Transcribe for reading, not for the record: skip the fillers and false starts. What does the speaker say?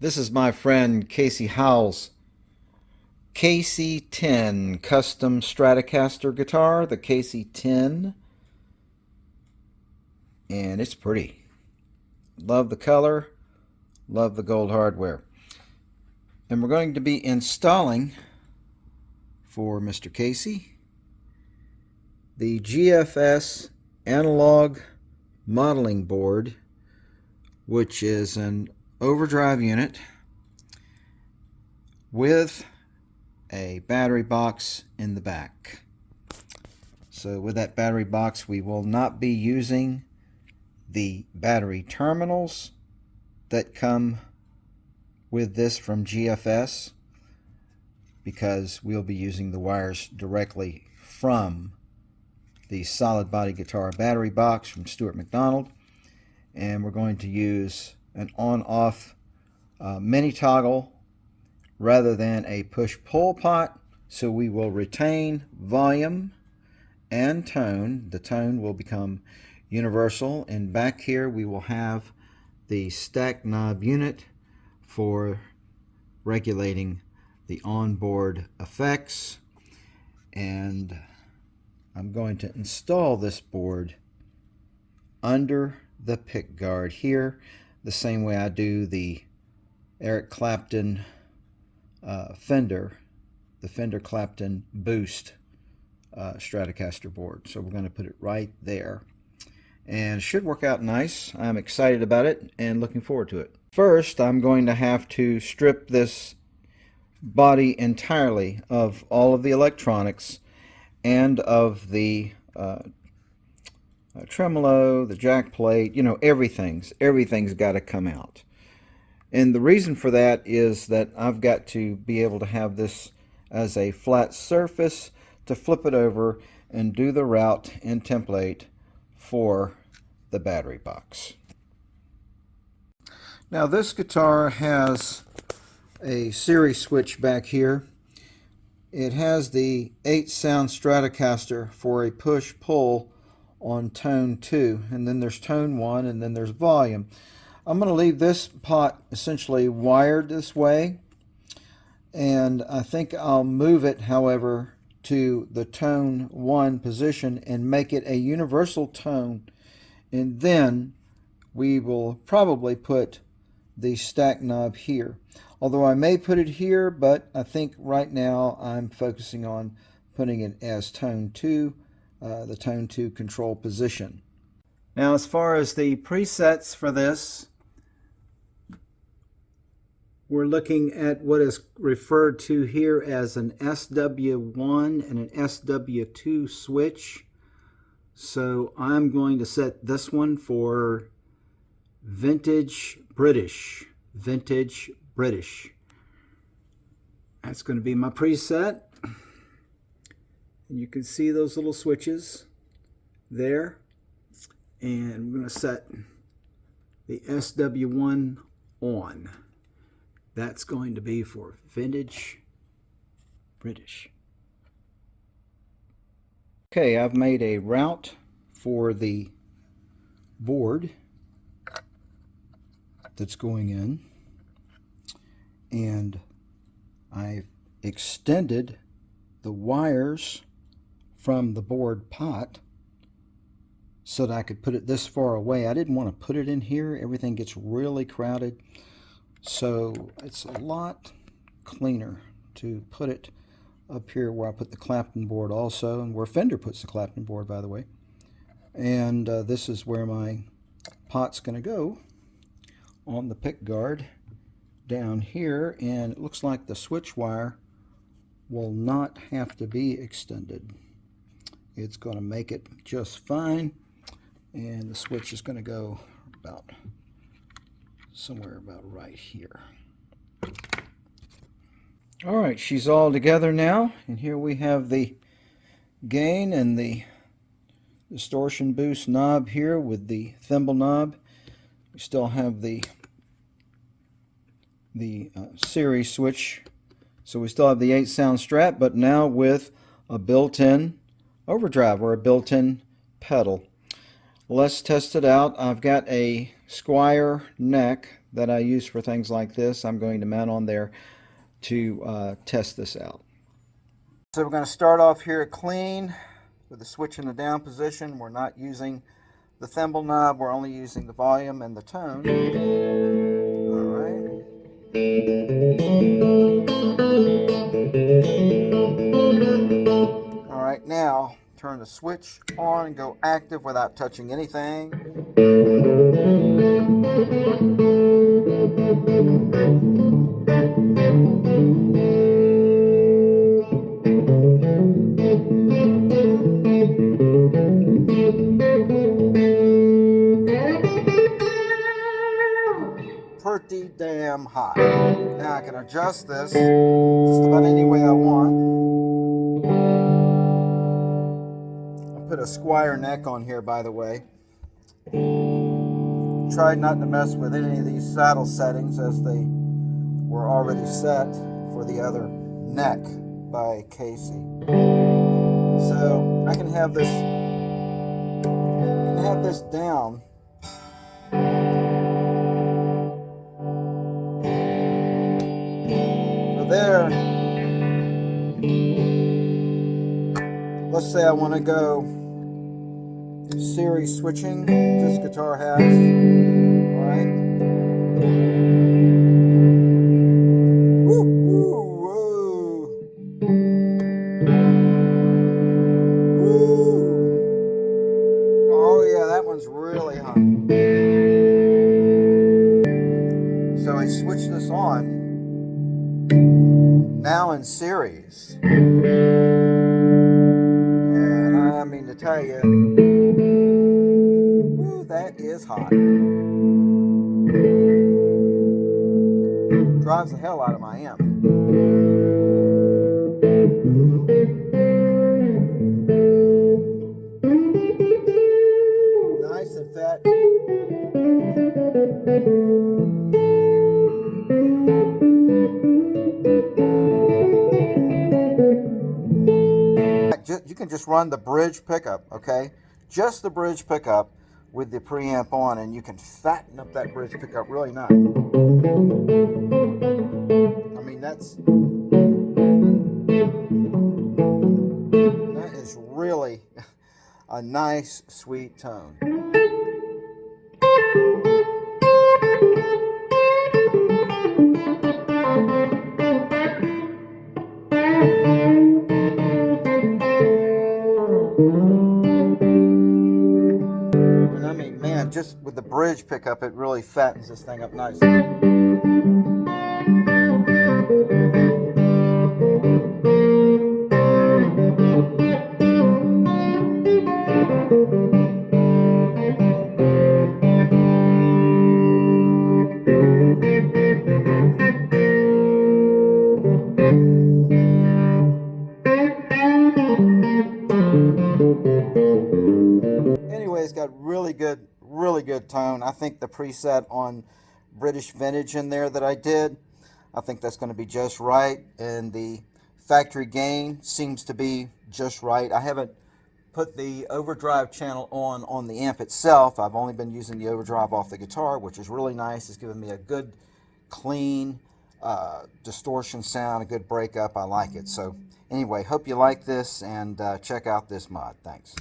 This is my friend Casey Howell's KC10 custom Stratocaster guitar, the KC10, and it's pretty. Love the color, love the gold hardware. And we're going to be installing for Mr. Casey the GFS analog modeling board, which is an overdrive unit with a battery box in the back. So with that battery box, we will not be using the battery terminals that come with this from GFS, because we'll be using the wires directly from the solid body guitar battery box from Stuart McDonald, and we're going to use an on-off mini toggle rather than a push-pull pot, so we will retain volume and tone. The tone will become universal, and back here we will have the stack knob unit for regulating the onboard effects. And I'm going to install this board under the pick guard here, the same way I do the Eric Clapton Fender, the Fender Clapton Boost Stratocaster board. So we're going to put it right there, and it should work out nice. I'm excited about it and looking forward to it. First, I'm going to have to strip this body entirely of all of the electronics and of the tremolo, the jack plate, everything's got to come out. And the reason for that is that I've got to be able to have this as a flat surface to flip it over and do the route and template for the battery box. Now this guitar has a series switch back here. It has the 8-sound Stratocaster for a push-pull on tone 2, and then there's tone 1, and then there's volume. I'm going to leave this pot essentially wired this way, and I think I'll move it, however, to the tone 1 position and make it a universal tone, and then we will probably put the stack knob here. Although I may put it here, but I think right now I'm focusing on putting it as tone 2, the tone 2 control position. Now, as far as the presets for this, we're looking at what is referred to here as an SW1 and an SW2 switch. So I'm going to set this one for Vintage British. Vintage British. That's going to be my preset. And you can see those little switches there. And I'm going to set the SW1 on. That's going to be for Vintage British. Okay, I've made a route for the board that's going in, and I've extended the wires from the board pot so that I could put it this far away. I didn't want to put it in here. Everything gets really crowded. So it's a lot cleaner to put it up here where I put the Clapton board also, and where Fender puts the Clapton board, by the way. And this is where my pot's going to go, on the pick guard down here. And it looks like the switch wire will not have to be extended. It's going to make it just fine. And the switch is going to go about somewhere about right here. All right, she's all together now, and here we have the gain and the distortion boost knob here with the thimble knob. We still have the series switch, so we still have the 8-sound Strat, but now with a built-in overdrive or a built-in pedal. Let's test it out. I've got a square neck that I use for things like this. I'm going to mount on there to test this out. So we're going to start off here clean with the switch in the down position. We're not using the thimble knob. We're only using the volume and the tone. All right, now turn the switch on and go active without touching anything. Pretty damn hot. Now I can adjust this just about any way I want. I put a square neck on here, by the way. Tried not to mess with any of these saddle settings as they were already set for the other neck by Casey. So I can have this down. So there. Let's say I want to go series switching. This guitar has. All right. Woo, woo, woo. Woo. Oh yeah, that one's really hot. So I switched this on. Now in series. And I mean to tell you, ooh, that is hot. Drives the hell out of my amp. Nice and fat. You can just run the bridge pickup, okay? Just the bridge pickup with the preamp on, and you can fatten up that bridge pickup really nice. I mean, that is really a nice, sweet tone. And I mean, man, just with the bridge pickup, it really fattens this thing up nicely. Anyway, it's got really good tone. I think the preset on British Vintage in there that I did, I think that's going to be just right, and the factory gain seems to be just right. I haven't put the overdrive channel on the amp itself. I've only been using the overdrive off the guitar, which is really nice. It's giving me a good, clean distortion sound, a good breakup. I like it. So anyway, hope you like this, and check out this mod. Thanks.